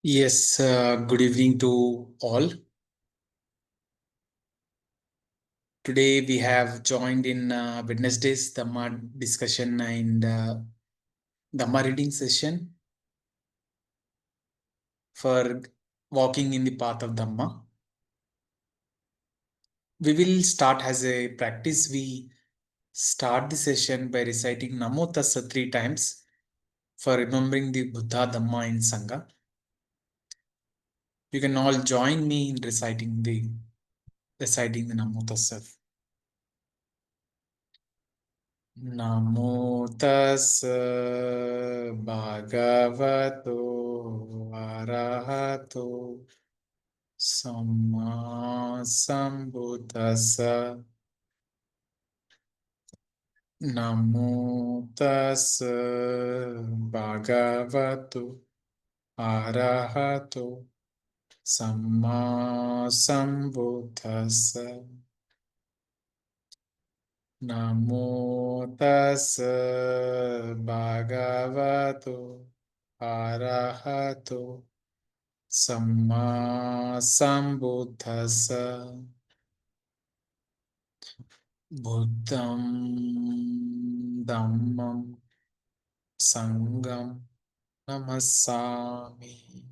Yes, good evening to all. Today we have joined in Wednesday's Dhamma discussion and Dhamma reading session for walking in the path of Dhamma. We will start as a practice. We start the session by reciting Namo Tassa 3 times for remembering the Buddha, Dhamma and Sangha. You can all join me in reciting the Namo Tassa. Namo tassa bhagavato arahato samma sambuddhassa. Namo tassa bhagavato arahato samma sambuddhassa. Namo tassa bhagavato arahato samma sambuddhassa. Buddham dhammam sangam namassami.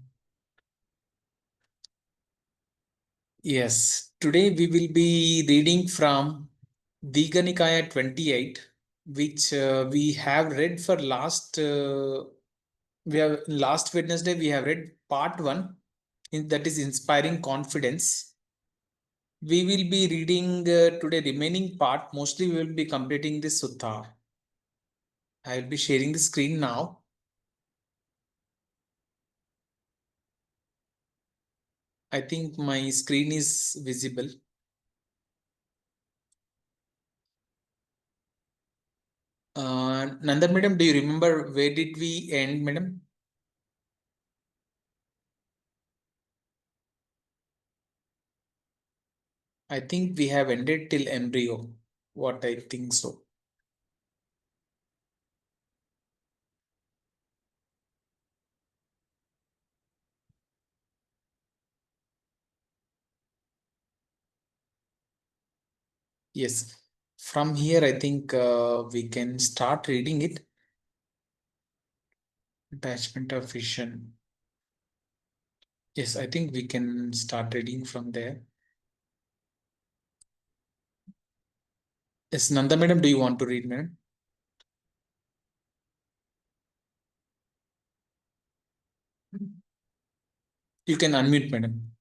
Yes, today we will be reading from Digha Nikaya 28, which we have read for last Wednesday we have read part 1, that is inspiring confidence. We will be reading today remaining part. Mostly we will be completing this sutta. I will be sharing the screen now. I think my screen is visible. Nanda madam, do you remember where did we end, madam? I think we have ended till embryo. What I think so. Yes. From here, I think we can start reading it. Attachment of vision. Yes, I think we can start reading from there. Yes, Nanda madam, do you want to read, madam? You can unmute, madam.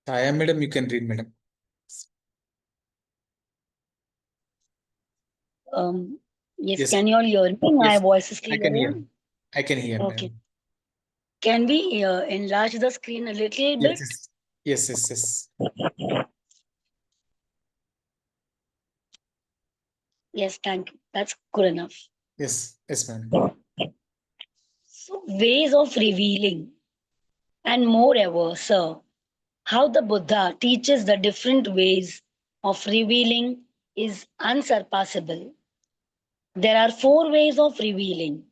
Chaya madam, you can read, madam. Yes, Yes, can you all hear me? My yes, voice is I clear. can hear. I can hear, Okay. madam. Can we enlarge the screen a little Yes, bit? yes, yes, yes, yes. Yes, thank you. That's good enough. Yes, yes, madam. So, ways of revealing, and moreover, sir, how the Buddha teaches the different ways of revealing is unsurpassable. There are 4 ways of revealing.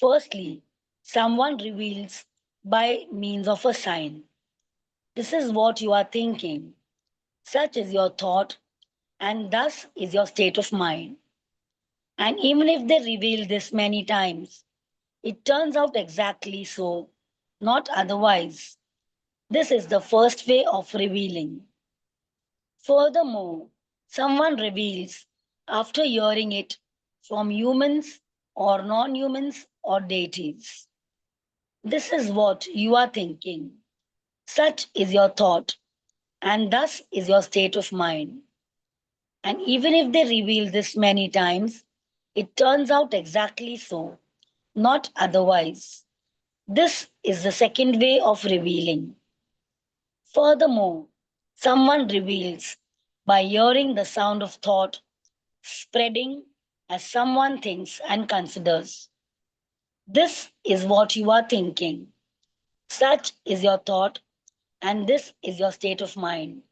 Firstly, someone reveals by means of a sign. This is what you are thinking. Such is your thought, and thus is your state of mind. And even if they reveal this many times, it turns out exactly so, not otherwise. This is the first way of revealing. Furthermore, someone reveals after hearing it from humans or non humans or deities. This is what you are thinking. Such is your thought, and thus is your state of mind. And even if they reveal this many times, it turns out exactly so, not otherwise. This is the second way of revealing. Furthermore, Someone reveals by hearing the sound of thought spreading as someone thinks and considers. This is what you are thinking. Such is your thought, and this is your state of mind.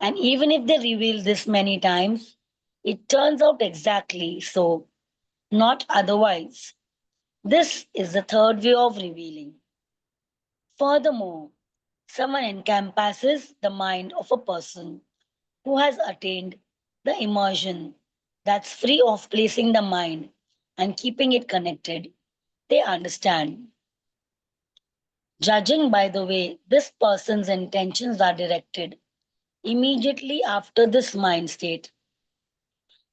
And even if they reveal this many times, it turns out exactly so, not otherwise. This is the third way of revealing. Furthermore, someone encompasses the mind of a person who has attained the immersion that's free of placing the mind and keeping it connected. They understand. Judging by the way this person's intentions are directed, immediately after this mind state,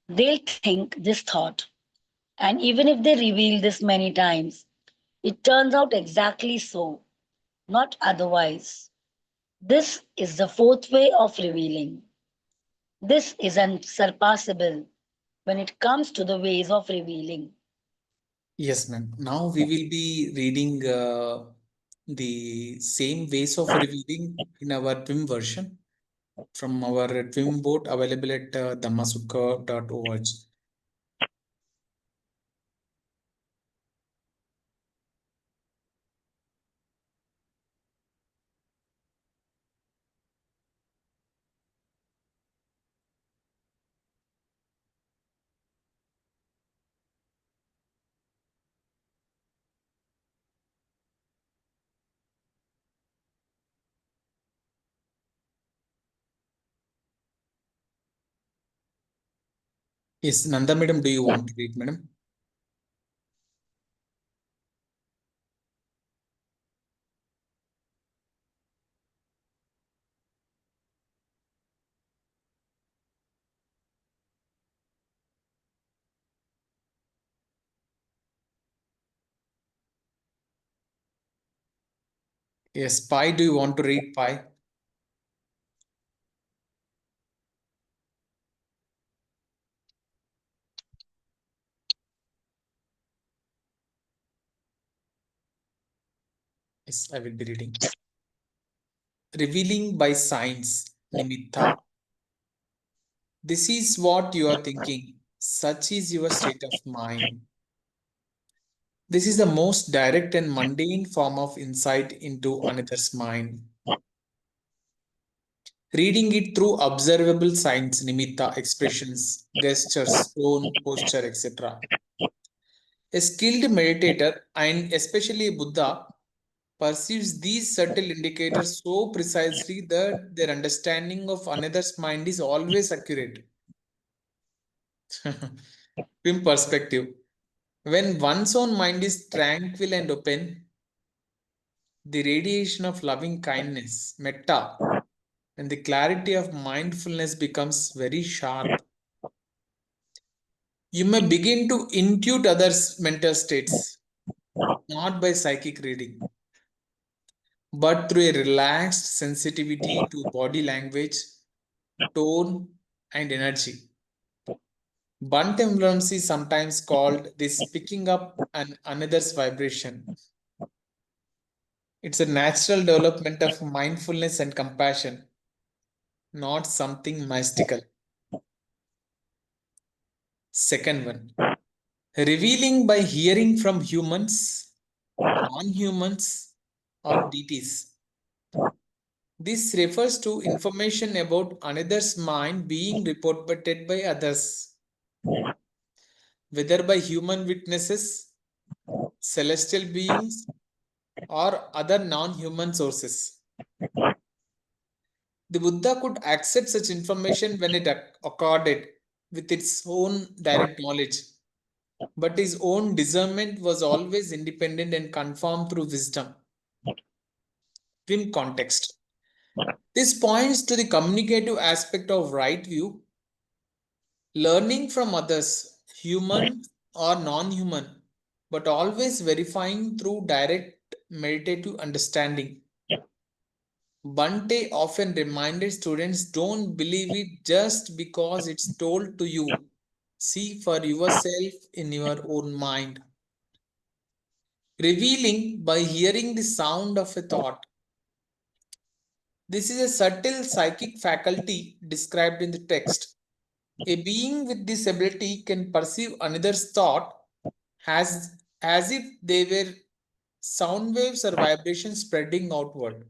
they'll think this thought. And even if they reveal this many times, it turns out exactly so, not otherwise. This is the fourth way of revealing. This is unsurpassable when it comes to the ways of revealing. Yes, ma'am. Now we will be reading the same ways of revealing in our TWIM version from our TWIM board available at dhammasukha.org. Yes, Nanda madam, do you want to read, madam? Yes, Pi, do you want to read Pi? Yes, I will be reading. Revealing by science, Nimitta. This is what you are thinking. Such is your state of mind. This is the most direct and mundane form of insight into another's mind. Reading it through observable signs, nimitta, expressions, gestures, tone, posture, etc. A skilled meditator, and especially a Buddha, perceives these subtle indicators so precisely that their understanding of another's mind is always accurate. In perspective, when one's own mind is tranquil and open, the radiation of loving kindness, metta, and the clarity of mindfulness becomes very sharp. You may begin to intuit others' mental states, not by psychic reading, but through a relaxed sensitivity to body language, tone, and energy. Bantam is sometimes called this picking up another's vibration. It's a natural development of mindfulness and compassion, not something mystical. Second one, revealing by hearing from humans, non-humans, or deities. This refers to information about another's mind being reported by others, whether by human witnesses, celestial beings, or other non-human sources. The Buddha could accept such information when it accorded with its own direct knowledge, but his own discernment was always independent and confirmed through wisdom. In context, this points to the communicative aspect of right view, learning from others, human or non-human, but always verifying through direct meditative understanding. Bante often reminded students, don't believe it just because it's told to you. See for yourself in your own mind. Revealing by hearing the sound of a thought. This is a subtle psychic faculty described in the text. A being with this ability can perceive another's thought as if they were sound waves or vibrations spreading outward.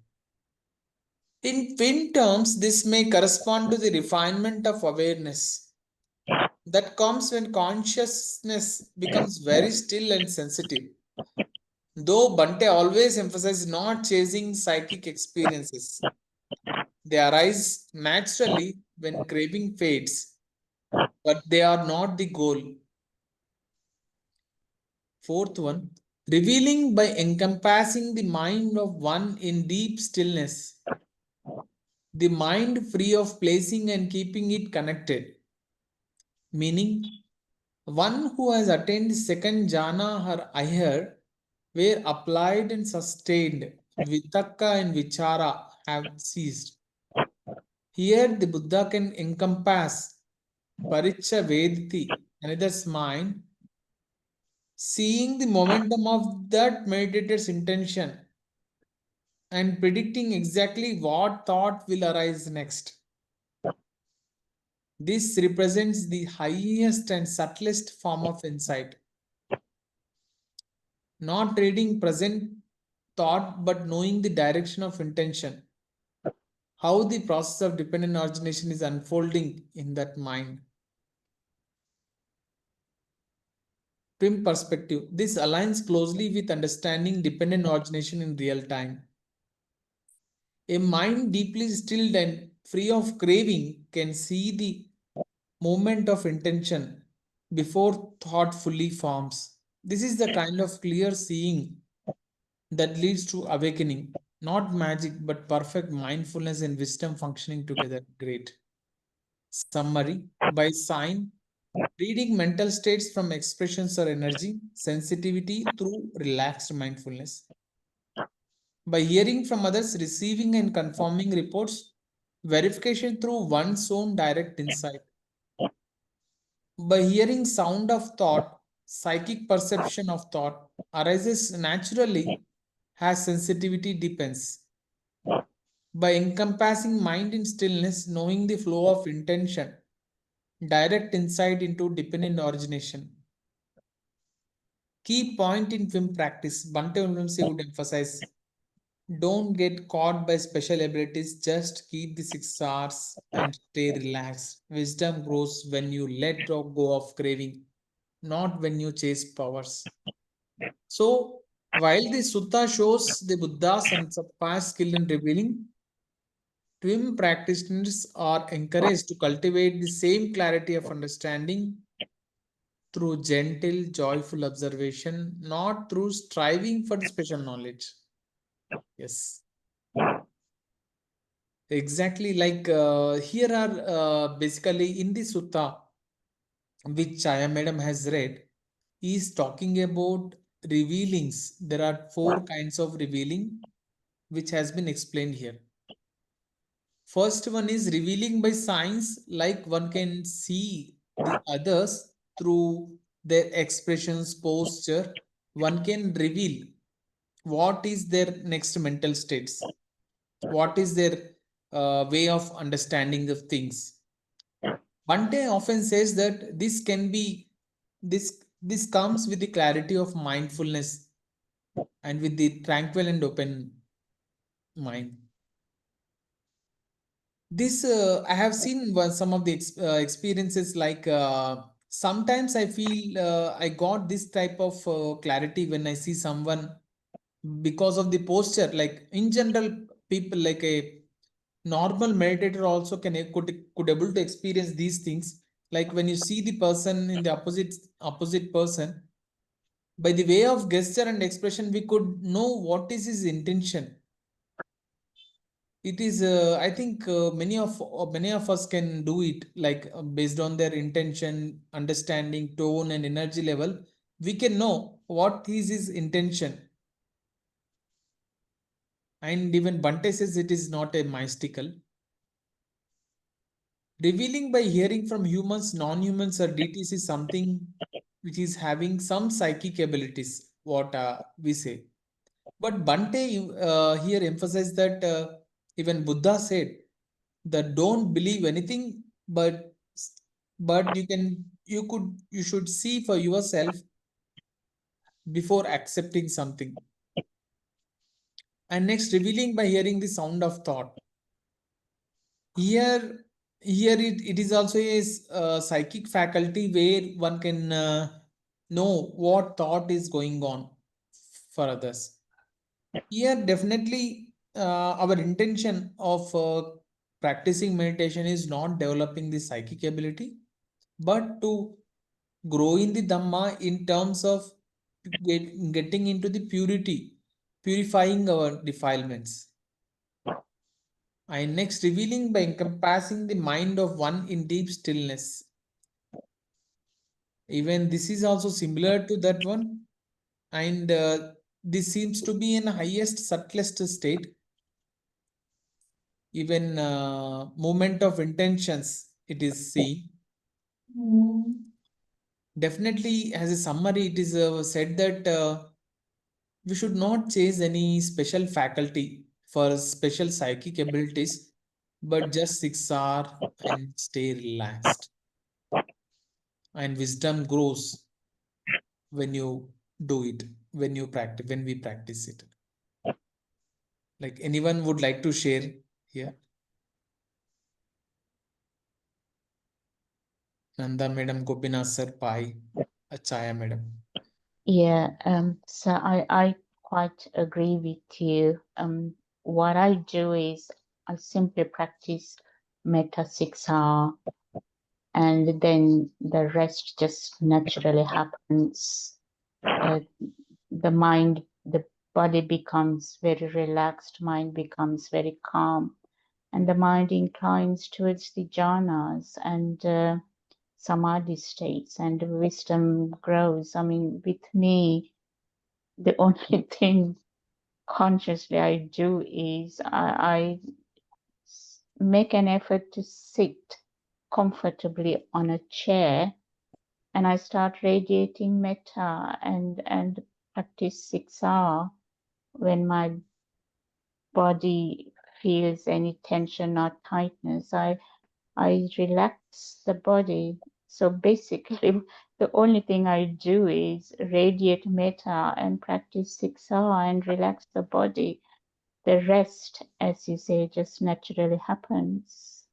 In twin terms, this may correspond to the refinement of awareness that comes when consciousness becomes very still and sensitive. Though Bante always emphasizes not chasing psychic experiences, they arise naturally when craving fades, but they are not the goal. Fourth one, revealing by encompassing the mind of one in deep stillness, the mind free of placing and keeping it connected, meaning one who has attained the second jhana or higher, where applied and sustained vitakka and vichara have ceased. Here the Buddha can encompass paricha vediti, another's mind, seeing the momentum of that meditator's intention and predicting exactly what thought will arise next. This represents the highest and subtlest form of insight. Not reading present thought but knowing the direction of intention, how the process of dependent origination is unfolding in that mind. TWIM perspective. This aligns closely with understanding dependent origination in real time. A mind deeply stilled and free of craving can see the movement of intention before thought fully forms. This is the kind of clear seeing that leads to awakening, not magic, but perfect mindfulness and wisdom functioning together. Great. Summary by sign, reading mental states from expressions or energy, sensitivity through relaxed mindfulness. By hearing from others, receiving and confirming reports, verification through one's own direct insight. By hearing sound of thought, psychic perception of thought arises naturally as sensitivity deepens. By encompassing mind in stillness, knowing the flow of intention, direct insight into dependent origination. Key point in film practice, Bhante Ulvamsi would emphasize, don't get caught by special abilities, just keep the 6 hours and stay relaxed. Wisdom grows when you let go of craving, not when you chase powers. So, while the Sutta shows the Buddha's unsurpassed skill in revealing, TWIM practitioners are encouraged to cultivate the same clarity of understanding through gentle, joyful observation, not through striving for special knowledge. Yes, exactly. Like here are basically in the sutta, which Chaya Madam has read, he is talking about revealings. There are 4 kinds of revealing, which has been explained here. First one is revealing by signs, like one can see the others through their expressions, posture. One can reveal what is their next mental states, what is their way of understanding of things. Bante often says that this comes with the clarity of mindfulness and with the tranquil and open mind. This I have seen some of the experiences, like sometimes I feel I got this type of clarity when I see someone because of the posture. Like in general, people like a normal meditator also could able to experience these things. Like when you see the person in the opposite person, by the way of gesture and expression, we could know what is his intention. It is I think many of us can do it, like based on their intention, understanding, tone and energy level, we can know what is his intention. And even Bante says it is not a mystical revealing by hearing from humans, non-humans or deities is something which is having some psychic abilities, what we say. But Bante here emphasized that Even Buddha said that don't believe anything, but you should see for yourself before accepting something. And next, revealing by hearing the sound of thought. Here it is also a psychic faculty where one can know what thought is going on for others. Here definitely our intention of practicing meditation is not developing the psychic ability, but to grow in the Dhamma in terms of getting into the purity, purifying our defilements. And next, revealing by encompassing the mind of one in deep stillness. Even this is also similar to that one. And this seems to be in highest, subtlest state. Even movement of intentions, it is seen. Definitely, as a summary, it is said that we should not chase any special faculty for special psychic abilities, but just 6 hours and stay relaxed. And wisdom grows when you do it, when we practice it. Like anyone would like to share here? Nanda madam, Gopinath sir, Pai, Achaya madam. Yeah, so I quite agree with you. What I do is I simply practice Metta 6 hours, and then the rest just naturally happens. The mind, the body becomes very relaxed, mind becomes very calm, and the mind inclines towards the jhanas and samadhi states, and wisdom grows. I mean, with me, the only thing consciously I do is I make an effort to sit comfortably on a chair, and I start radiating metta and practice 6 hours. When my body feels any tension or tightness, I relax the body. So basically, the only thing I do is radiate metta and practice 6 hours and relax the body. The rest, as you say, just naturally happens.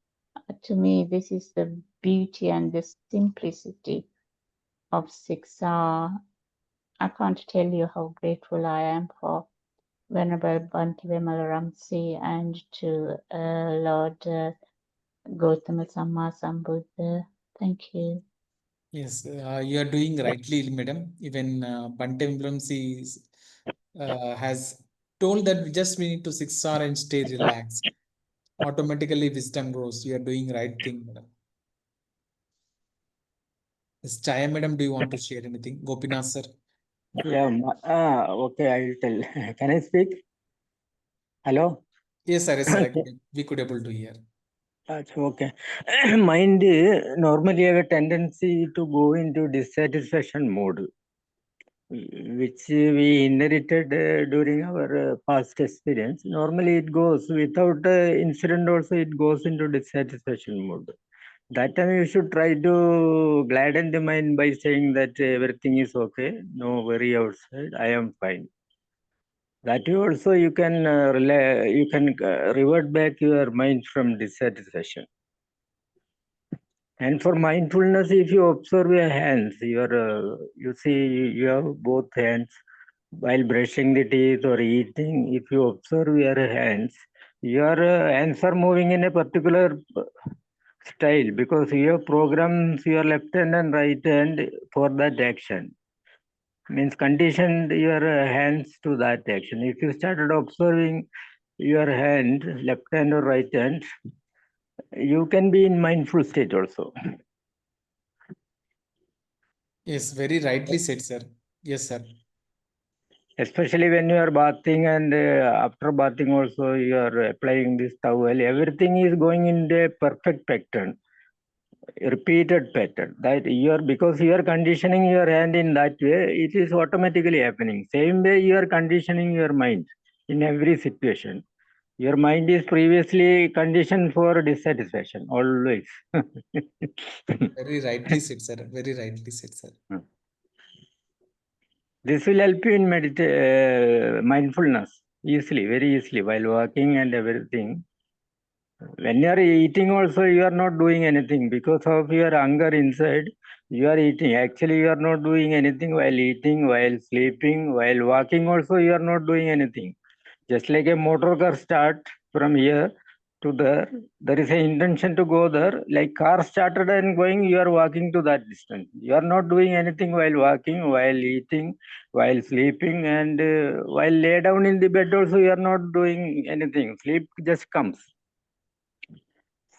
To me, this is the beauty and the simplicity of 6 hours. I can't tell you how grateful I am for Venerable Bhante Vimalaramsi and to Lord Gautama Samma Sambuddha. Thank you. Yes, you are doing rightly, madam. Even Bhante Vimalaramsi has told that we need to 6 hours and stay relaxed. Automatically, wisdom grows. You are doing right thing, madam. Yes, Chaya madam, do you want to share anything? Gopinath sir. Yeah, okay, I will tell. Can I speak? Hello? Yes, sir. Yes, sir. We could able to hear. That's okay. Mind normally have a tendency to go into dissatisfaction mode, which we inherited during our past experience. Normally it goes without incident also, it goes into dissatisfaction mode. That time you should try to gladden the mind by saying that everything is okay, no worry outside, I am fine. That you also you can revert back your mind from dissatisfaction. And for mindfulness, if you observe your hands, you see you have both hands while brushing the teeth or eating. If you observe your your hands are moving in a particular style because you have programs your left hand and right hand for that action. Means conditioned your hands to that action. If you started observing your hand, left hand or right hand, you can be in mindful state also. Yes, very rightly said, sir. Yes, sir. Especially when you are bathing and after bathing also you are applying this towel, everything is going in the perfect pattern, repeated pattern. That you are, because you are conditioning your hand in that way, it is automatically happening. Same way you are conditioning your mind in every situation. Your mind is previously conditioned for dissatisfaction, always. Very rightly said, sir. Very rightly said, sir. This will help you in mindfulness easily, very easily, while walking and everything. When you are eating also, you are not doing anything because of your hunger inside. You are eating. Actually, you are not doing anything while eating, while sleeping, while walking also, you are not doing anything. Just like a motor car start from here to there is an intention to go there. Like car started and going, you are walking to that distance. You are not doing anything while walking, while eating, while sleeping, and while lay down in the bed also, you are not doing anything. Sleep just comes.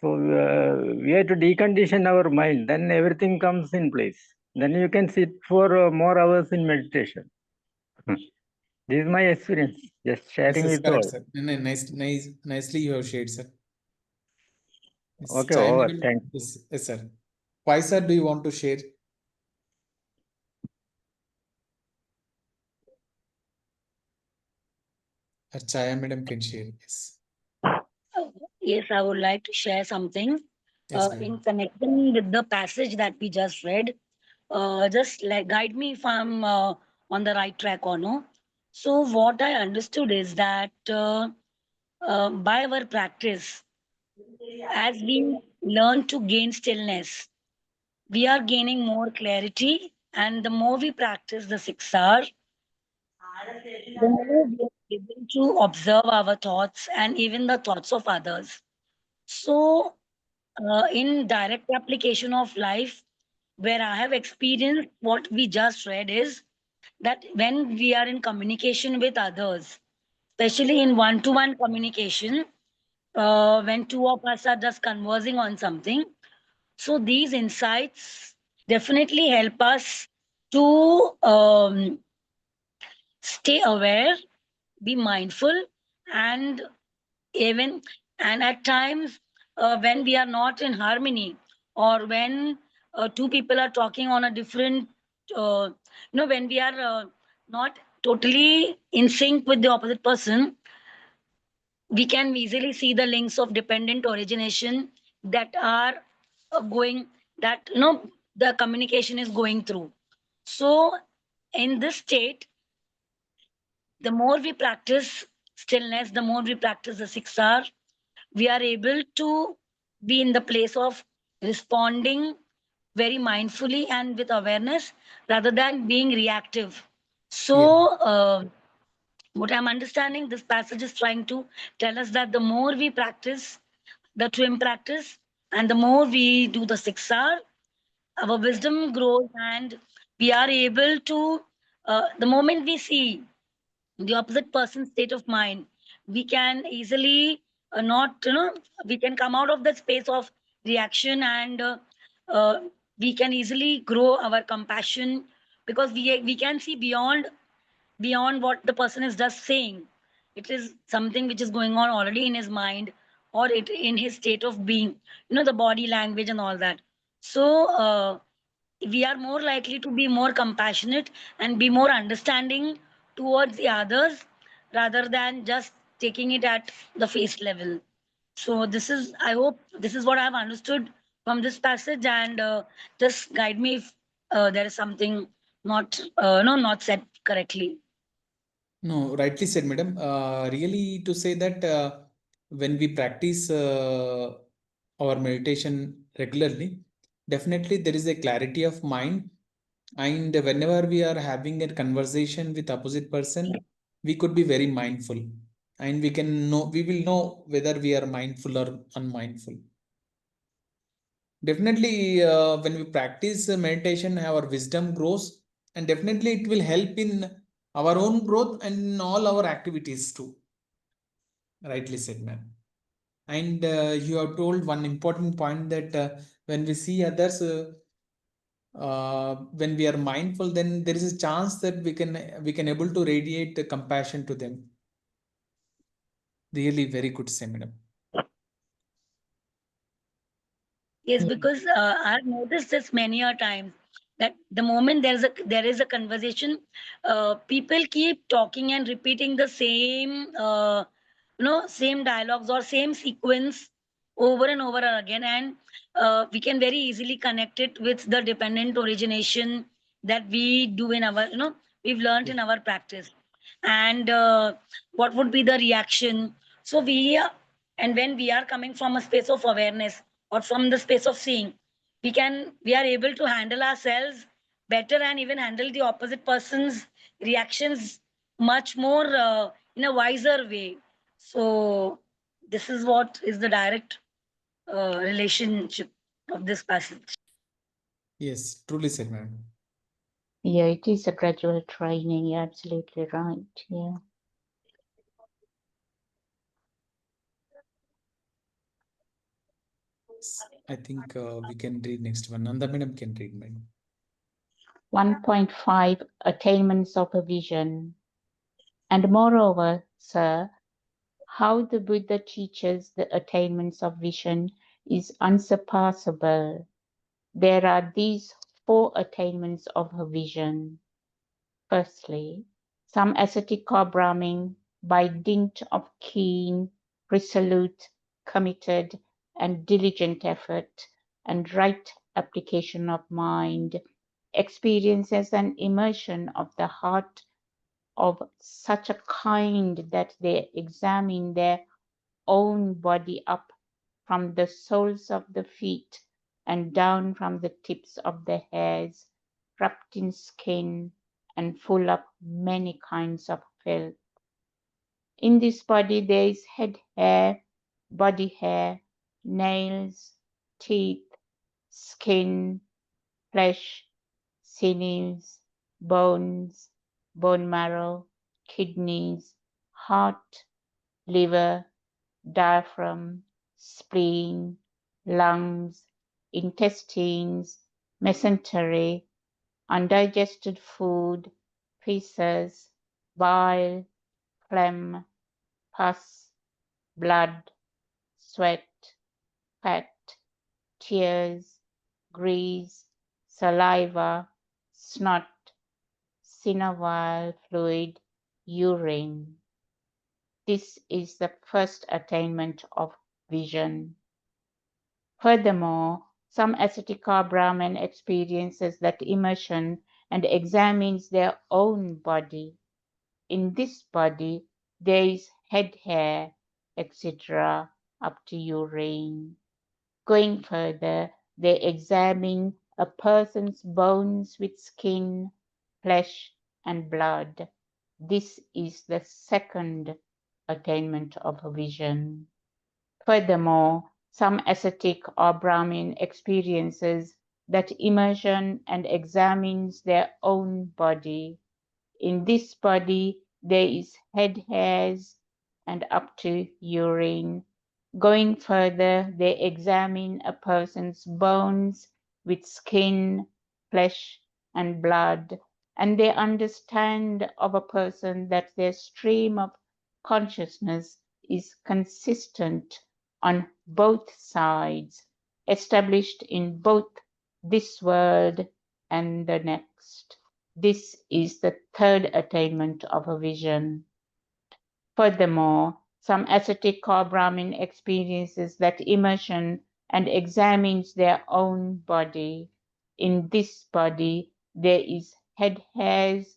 So we have to decondition our mind. Then everything comes in place. Then you can sit for more hours in meditation. This is my experience. Just sharing This is with correct, all. sir. Nicely you have shared, sir. Yes, Okay, Chai over. madam. Thanks. Yes, sir. Why, sir, do you want to share? Chaya madam can share. Yes. Yes, I would like to share something Yes, in madam. connection with the passage that we just read. Just like guide me if I'm on the right track or no. So, what I understood is that by our practice, as we learn to gain stillness, we are gaining more clarity. And the more we practice the 6 hours, the more we are able to observe our thoughts and even the thoughts of others. So, in direct application of life, where I have experienced what we just read is that when we are in communication with others, especially in one to one communication, when two of us are just conversing on something, so these insights definitely help us to stay aware, be mindful, and even and at times when we are not in harmony, or when two people are talking on a different when we are not totally in sync with the opposite person, we can easily see the links of dependent origination that are going that the communication is going through. So in this state, the more we practice stillness, the more we practice the 6 hour, we are able to be in the place of responding very mindfully and with awareness rather than being reactive. Yeah. So, what I'm understanding, this passage is trying to tell us that the more we practice the TWIM practice and the more we do the 6 hour, our wisdom grows, and we are able to, the moment we see the opposite person's state of mind, we can easily not we can come out of the space of reaction, and uh, we can easily grow our compassion, because we can see beyond what the person is just saying. It is something which is going on already in his mind, or it in his state of being, the body language and all that. So we are more likely to be more compassionate and be more understanding towards the others, rather than just taking it at the face level. So this is, I hope this is what I've understood from this passage, and just guide me if there is something not no not said correctly. No, rightly said, madam. Really, to say that when we practice our meditation regularly, definitely there is a clarity of mind. And whenever we are having a conversation with opposite person, we could be very mindful, and we will know whether we are mindful or unmindful. Definitely, when we practice meditation, our wisdom grows, and definitely it will help in our own growth and in all our activities too. Rightly said, ma'am. And you have told one important point that when we see others, when we are mindful, then there is a chance that we can able to radiate compassion to them. Really, very good, say, madam. Yes, because I've noticed this many a times that the moment there is a conversation, people keep talking and repeating the same same dialogues or same sequence over and over again, and we can very easily connect it with the dependent origination that we do in our, we've learned in our practice. And what would be the reaction? So and when we are coming from a space of awareness or from the space of seeing, we are able to handle ourselves better and even handle the opposite person's reactions much more in a wiser way. So this is what is the direct relationship of this passage. Yes, truly said, madam. Yeah, it is a gradual training. You're absolutely right. Yeah. I think we can read next one. Nanda madam can read, madam. 1.5 Attainments of a Vision. And moreover, sir, how the Buddha teaches the attainments of vision is unsurpassable. There are these 4 attainments of a vision. Firstly, some ascetic or Brahmin, by dint of keen, resolute, committed, and diligent effort, and right application of mind, experiences an immersion of the heart of such a kind that they examine their own body up from the soles of the feet and down from the tips of the hairs, wrapped in skin and full of many kinds of filth. In this body there is head hair, body hair, nails, teeth, skin, flesh, sinews, bones, bone marrow, kidneys, heart, liver, diaphragm, spleen, lungs, intestines, mesentery, undigested food, feces, bile, phlegm, pus, blood, sweat, fat, tears, grease, saliva, snot, synovial fluid, urine. This is the first attainment of vision. Furthermore, some ascetic or Brahmin experiences that immersion and examines their own body. In this body there is head hair, etc., up to urine. Going further, they examine a person's bones with skin, flesh, and blood. This is the second attainment of vision. Furthermore, some ascetic or Brahmin experiences that immersion and examines their own body. In this body there is head hairs and up to urine. Going further, they examine a person's bones with skin, flesh, and blood, and they understand of a person that their stream of consciousness is consistent on both sides, established in both this world and the next. This is the third attainment of a vision. Furthermore, some ascetic or Brahmin experiences that immersion and examines their own body. In this body there is head hairs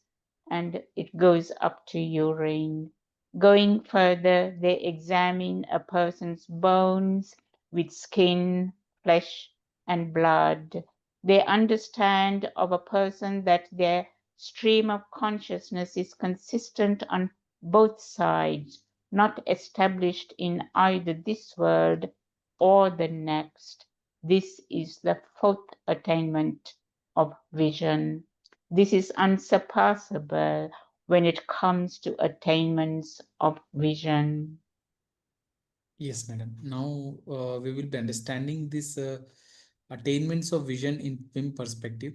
and it goes up to urine. Going further, they examine a person's bones with skin, flesh, and blood. They understand of a person that their stream of consciousness is consistent on both sides, not established in either this world or the next. This is the fourth attainment of vision. This is unsurpassable when it comes to attainments of vision. Yes, madam. Now we will be understanding this attainments of vision in TWIM perspective.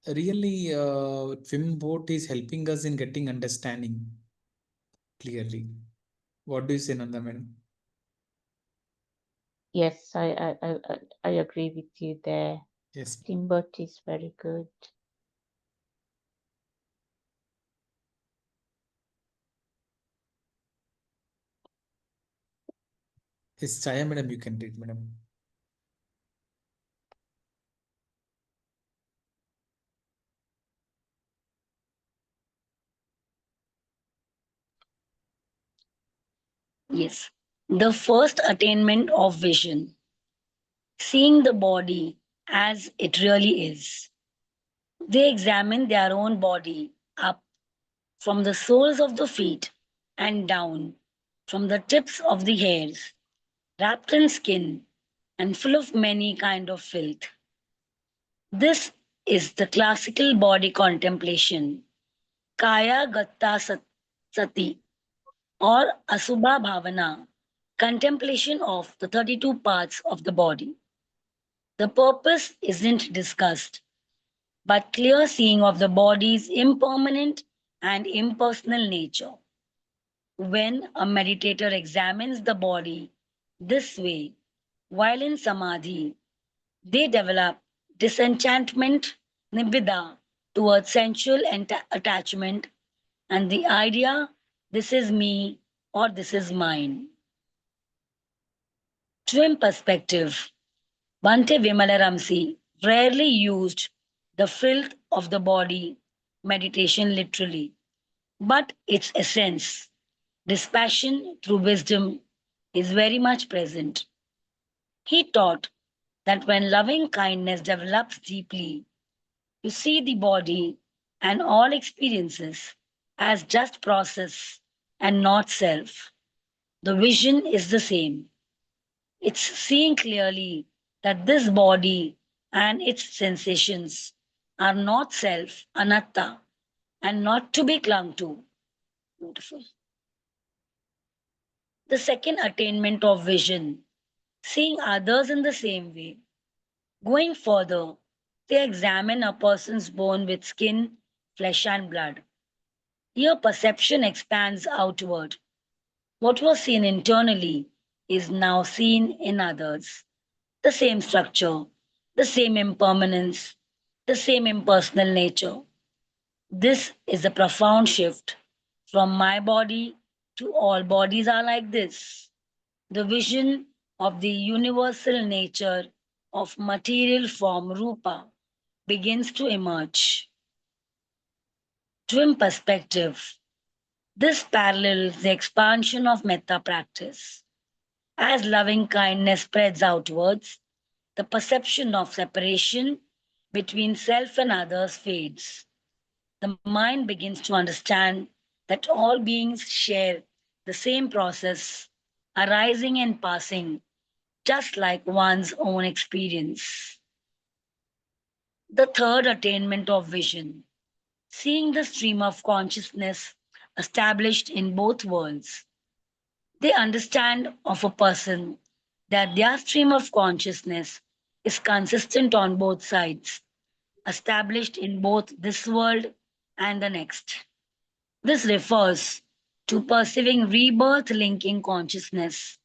Really, TWIM board is helping us in getting understanding clearly. What do you say, Nanda madam? Yes, I agree with you there. Yes. Timbot is very good. Yes, Chaya madam, you can read, madam. Yes. The first attainment of vision, seeing the body as it really is. They examine their own body up from the soles of the feet and down from the tips of the hairs, wrapped in skin and full of many kind of filth. This is the classical body contemplation, Kaya Gatta Sati or Asubha Bhavana, contemplation of the 32 parts of the body. The purpose isn't discussed, but clear seeing of the body's impermanent and impersonal nature. When a meditator examines the body this way, while in samadhi, they develop disenchantment, nibbida, towards sensual attachment and the idea this is me or this is mine. TWIM perspective. Bhante Vimalaramsi rarely used the filth of the body meditation literally, but its essence, dispassion through wisdom, is very much present. He taught that when loving kindness develops deeply, you see the body and all experiences as just process and not self. The vision is the same. It's seeing clearly that this body and its sensations are not self, anatta, and not to be clung to. Beautiful. The second attainment of vision, seeing others in the same way. Going further, they examine a person's bone with skin, flesh, and blood. Here, perception expands outward. What was seen internally is now seen in others. The same structure, the same impermanence, the same impersonal nature. This is a profound shift from my body to all bodies are like this. The vision of the universal nature of material form Rupa begins to emerge. Twin perspective. This parallels the expansion of metta practice. As loving kindness spreads outwards, the perception of separation between self and others fades. The mind begins to understand that all beings share the same process, arising and passing, just like one's own experience. The third attainment of vision, seeing the stream of consciousness established in both worlds. They understand of a person that their stream of consciousness is consistent on both sides, established in both this world and the next. This refers to perceiving rebirth linking consciousness,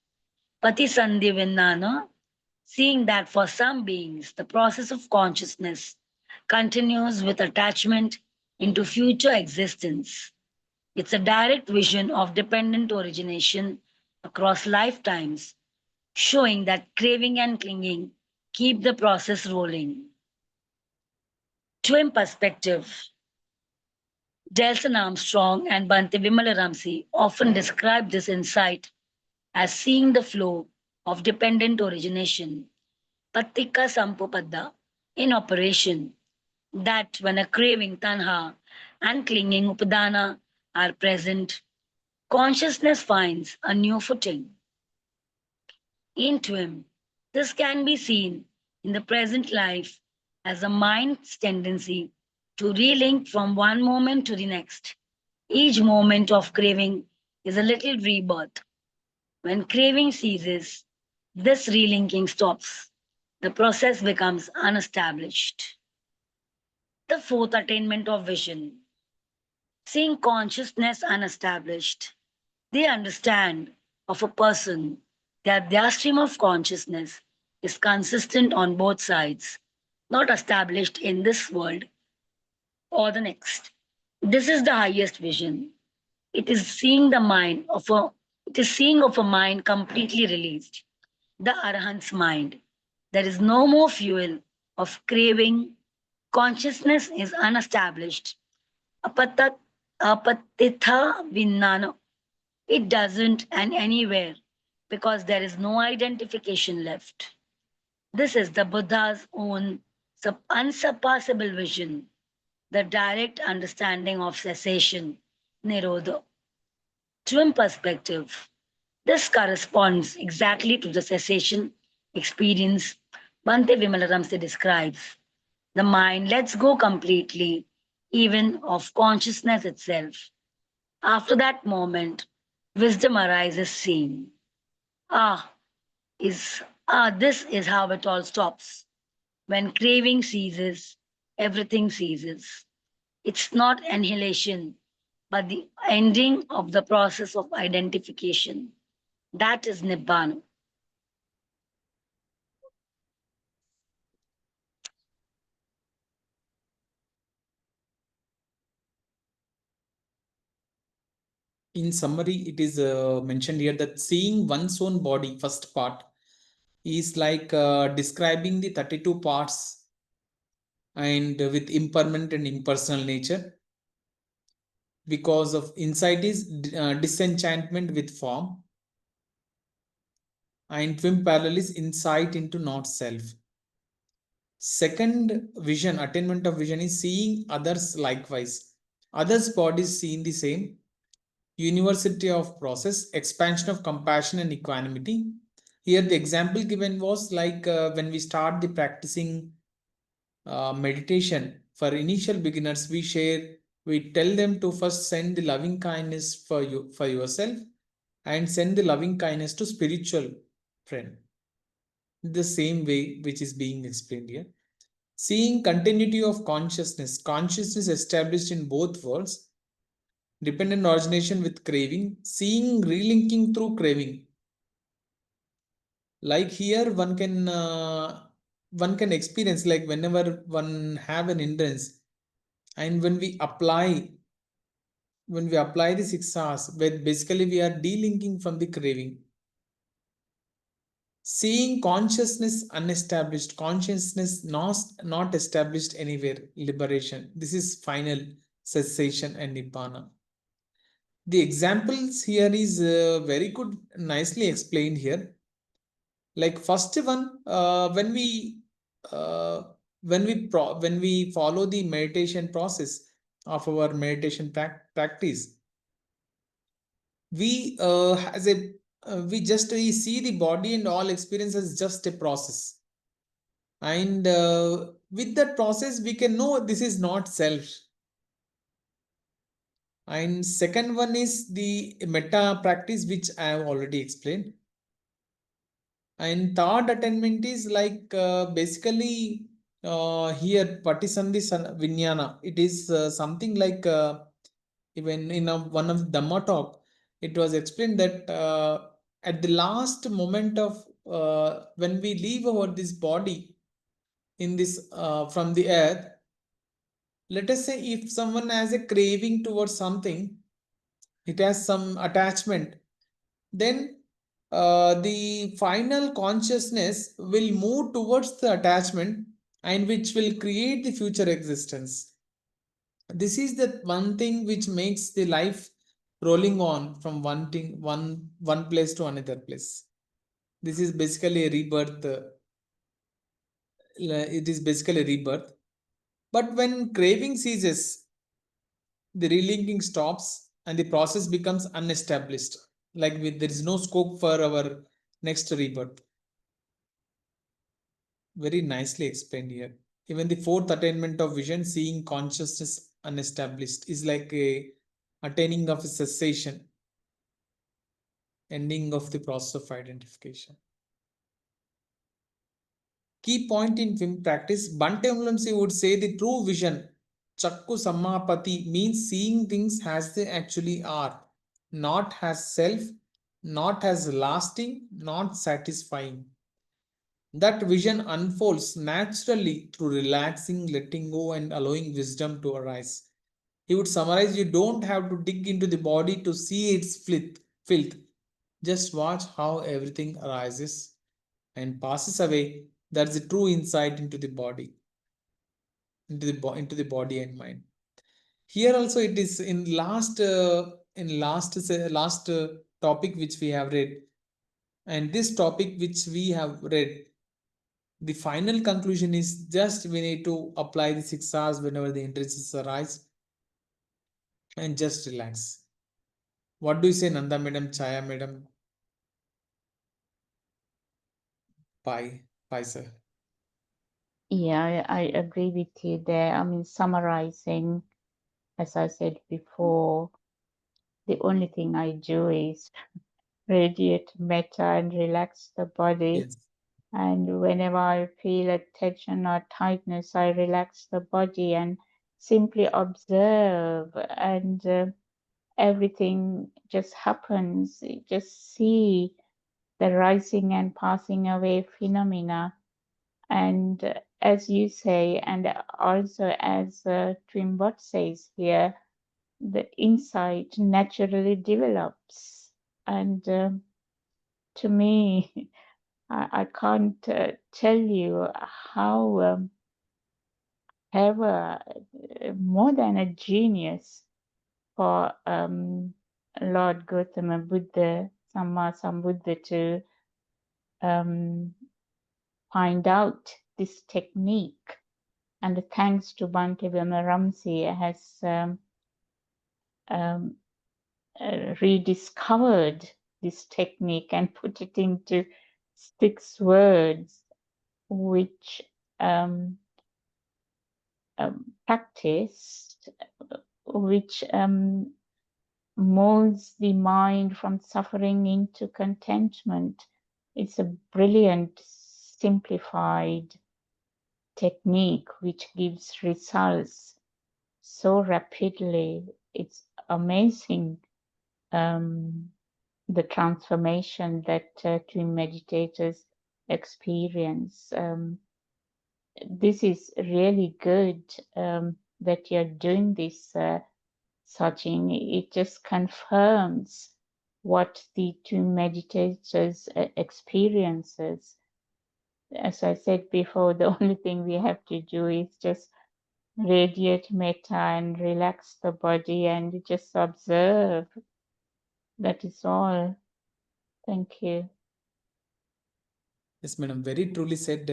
Patisandhivinnana, seeing that for some beings the process of consciousness continues with attachment into future existence. It's a direct vision of dependent origination across lifetimes, showing that craving and clinging keep the process rolling. Twin perspective. Delson Armstrong and Bhante Vimalaramsi often describe this insight as seeing the flow of dependent origination, Pattika Sampopadda, in operation, that when a craving, tanha, and clinging, upadana, are present, consciousness finds a new footing. In TWIM, this can be seen in the present life as a mind's tendency to relink from one moment to the next. Each moment of craving is a little rebirth. When craving ceases, this relinking stops. The process becomes unestablished. The fourth attainment of vision, seeing consciousness unestablished. They understand of a person that their stream of consciousness is consistent on both sides, not established in this world or the next. This is the highest vision. It is seeing the mind of a it is seeing of a mind completely released. the Arahant's mind. There is no more fuel of craving. Consciousness is unestablished. Apatat, apatitha vinnano. It doesn't and anywhere because there is no identification left. This is the Buddha's own unsurpassable vision, the direct understanding of cessation, Nirodha. TWIM perspective. This corresponds exactly to the cessation experience Bhante Vimalaramsi describes. The mind lets go completely, even of consciousness itself. After that moment, wisdom arises seeing. Ah, this is how it all stops. When craving ceases, everything ceases. It's not annihilation, but the ending of the process of identification. That is Nibbana. In summary, it is mentioned here that seeing one's own body, first part, is like describing the 32 parts and with impermanent and impersonal nature. Because of insight is disenchantment with form, and twin parallel is insight into not self. Second vision, attainment of vision, is seeing others likewise. Others' bodies seen the same. Universality of process, expansion of compassion and equanimity. Here the example given was like when we start the practicing meditation, for initial beginners we tell them to first send the loving kindness for yourself and send the loving kindness to spiritual friend. The same way which is being explained here. Seeing continuity of consciousness, consciousness established in both worlds, dependent origination with craving, seeing relinking through craving. Like here one can experience, like whenever one have an hindrance, and when we apply the 6 hours, where basically we are delinking from the craving. Seeing consciousness unestablished, consciousness not established anywhere, liberation. This is final cessation and nibbana. The examples here is very good, nicely explained here. Like first one, when we follow the meditation process of our meditation practice, we we see the body and all experience as just a process, and with that process we can know this is not self. And second one is the metta practice, which I have already explained. And third attainment is like basically here patisandhi vinyana. It is something like even in one of Dhamma talk, it was explained that at the last moment of when we leave our this body in this from the earth, let us say if someone has a craving towards something, it has some attachment, then the final consciousness will move towards the attachment and which will create the future existence. This is the one thing which makes the life rolling on from one place to another place. This is basically a rebirth. It is basically a rebirth. But when craving ceases, the relinking stops and the process becomes unestablished. Like there is no scope for our next rebirth. Very nicely explained here. Even the fourth attainment of vision, seeing consciousness unestablished, is like a attaining of a cessation, ending of the process of identification. Key point in film practice, Bhante Vimalaramsi would say the true vision, Chakku Sammapati, means seeing things as they actually are, not as self, not as lasting, not satisfying. That vision unfolds naturally through relaxing, letting go, and allowing wisdom to arise. He would summarize, you don't have to dig into the body to see its filth. Just watch how everything arises and passes away, that's the true insight into the body, into the body and mind. Here also it is in last topic which we have read, and this topic which we have read, the final conclusion is just we need to apply the 6 hours whenever the interests arise and just relax. What do you say, Nanda madam, Chaya madam? Bye, sir. Yeah, I agree with you there. I mean, summarizing, as I said before, the only thing I do is radiate metta and relax the body. Yes. And whenever I feel a tension or tightness, I relax the body and simply observe, and everything just happens. You just see the rising and passing away phenomena. And as you say, and also as TWIM says here, the insight naturally develops. And to me, I can't tell you how ever more than a genius for Lord Gautama Buddha, Sammasambuddha, to find out this technique. And thanks to Bhante Vimararamsi has rediscovered this technique and put it into 6 words, which practiced, which molds the mind from suffering into contentment. It's a brilliant, simplified technique which gives results so rapidly. It's amazing, the transformation that twin meditators experience. This is really good that you're doing this, Sachin. It just confirms what the twin meditators experiences. As I said before, the only thing we have to do is just radiate metta and relax the body and just observe. That is all. Thank you. Yes, madam. Very truly said.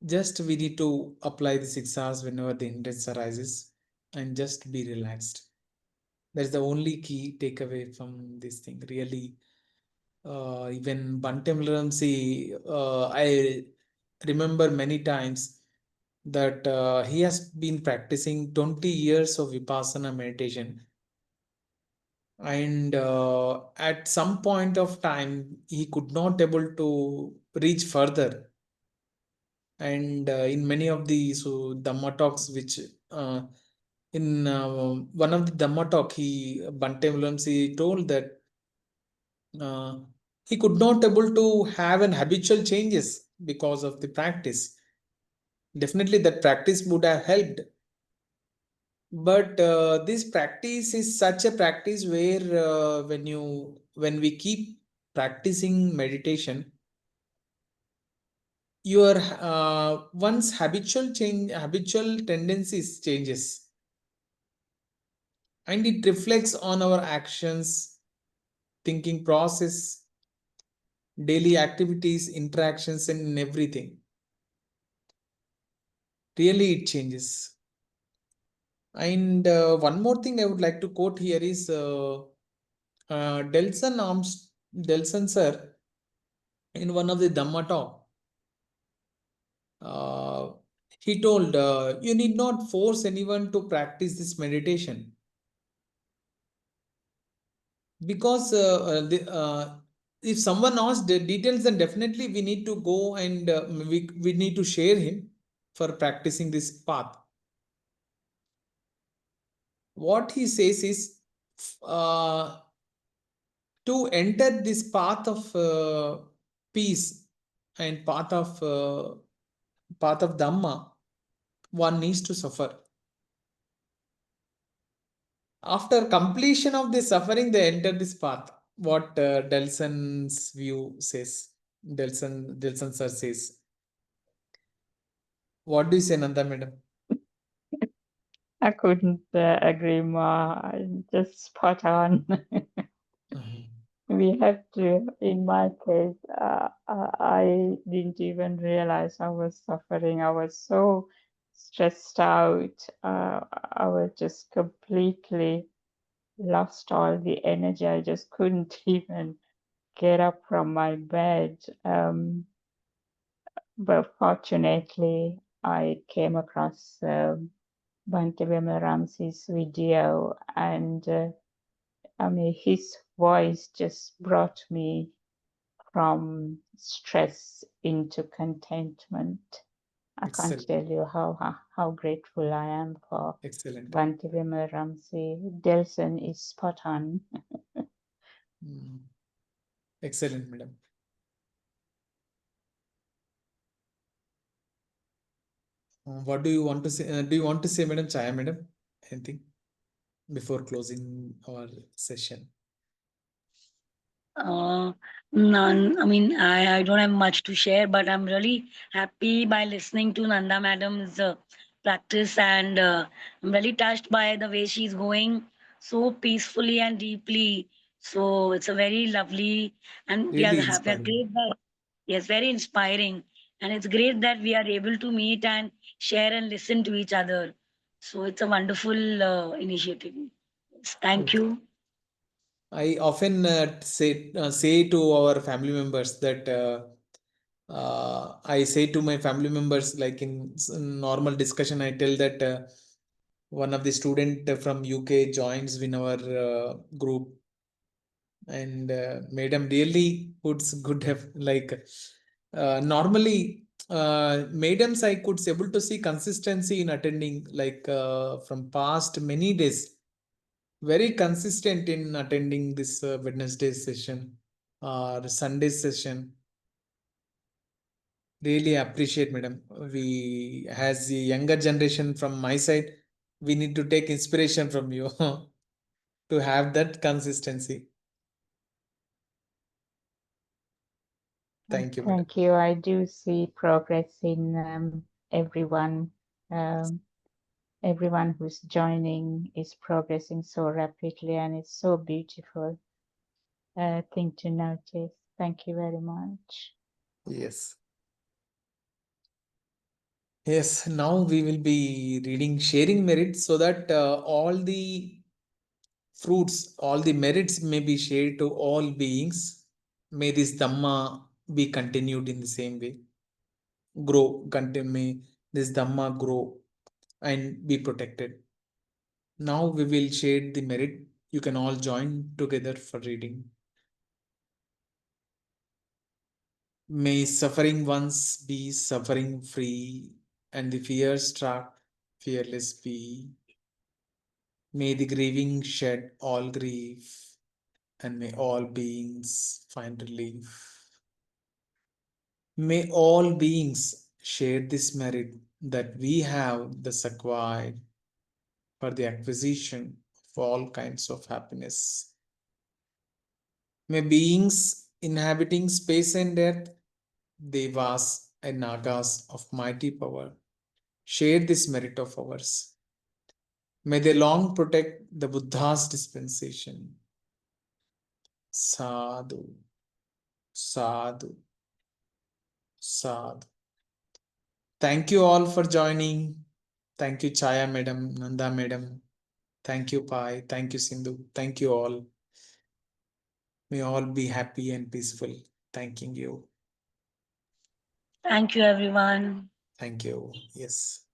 Just we need to apply the 6 hours whenever the interest arises and just be relaxed. That's the only key takeaway from this thing. Really, even Bhante Ramsey, I remember many times that he has been practicing 20 years of Vipassana meditation. And at some point of time, he could not able to reach further. And in many of the Dhamma talks, which in one of the Dhamma talk, Bhante Ramsey told that he could not able to have an habitual changes because of the practice. Definitely that practice would have helped, but this practice is such a practice where when we keep practicing meditation, your once habitual tendencies changes, and it reflects on our actions, thinking process, daily activities, interactions, and in everything. Really it changes. And one more thing I would like to quote here is Delson sir, in one of the Dhamma talk, he told, you need not force anyone to practice this meditation, because if someone asks the details, then definitely we need to go and we need to share him for practicing this path. What he says is, to enter this path of peace and path of Dhamma, one needs to suffer. After completion of the suffering, they enter this path. What Delson's view says. Delson sir says. What do you say, Nanda madam? I couldn't agree more. Just spot on. We have to, in my case, I didn't even realize I was suffering. I was so stressed out. I was just completely lost all the energy. I just couldn't even get up from my bed. But fortunately, I came across Bhante Ramsey's video, and I mean, his voice just brought me from stress into contentment. I can't Excellent. tell you how grateful I am for Excellent. Bhante Ramsey. Delson is spot on. Excellent, madam. What do you want to say? Do you want to say, madam, Chaya, madam, anything before closing our session? None. I mean, I don't have much to share, but I'm really happy by listening to Nanda madam's practice, and I'm really touched by the way she's going so peacefully and deeply. So it's a very lovely, and we are Really happy, inspiring. great that, yes, very inspiring, and it's great that we are able to meet and share and listen to each other. So it's a wonderful initiative. Yes, thank Okay. you. I often say to our family members that I say to my family members, like in normal discussion, I tell that one of the student from UK joins in our group, and madam really puts good like normally madams I could able to see consistency in attending, like from past many days, very consistent in attending this Wednesday session or Sunday session. Really appreciate, madam. We, as the younger generation from my side, we need to take inspiration from you to have that consistency. Thank you, madam. Thank you. I do see progress in everyone. Um, everyone who's joining is progressing so rapidly, and it's so beautiful thing to notice. Thank you very much. Yes. Yes, now we will be reading sharing merits so that all the fruits, all the merits may be shared to all beings. May this Dhamma be continued in the same way. May this Dhamma grow and be protected. Now we will share the merit. You can all join together for reading. May suffering ones be suffering free, and the fear struck fearless be. May the grieving shed all grief, and may all beings find relief. May all beings share this merit that we have thus acquired for the acquisition of all kinds of happiness. May beings inhabiting space and earth, devas and nagas of mighty power, share this merit of ours. May they long protect the Buddha's dispensation. Sadhu, sadhu, sadhu. Thank you all for joining. Thank you, Chaya madam, Nanda madam. Thank you, Pai. Thank you, Sindhu. Thank you all. May all be happy and peaceful. Thanking you. Thank you, everyone. Thank you. Yes.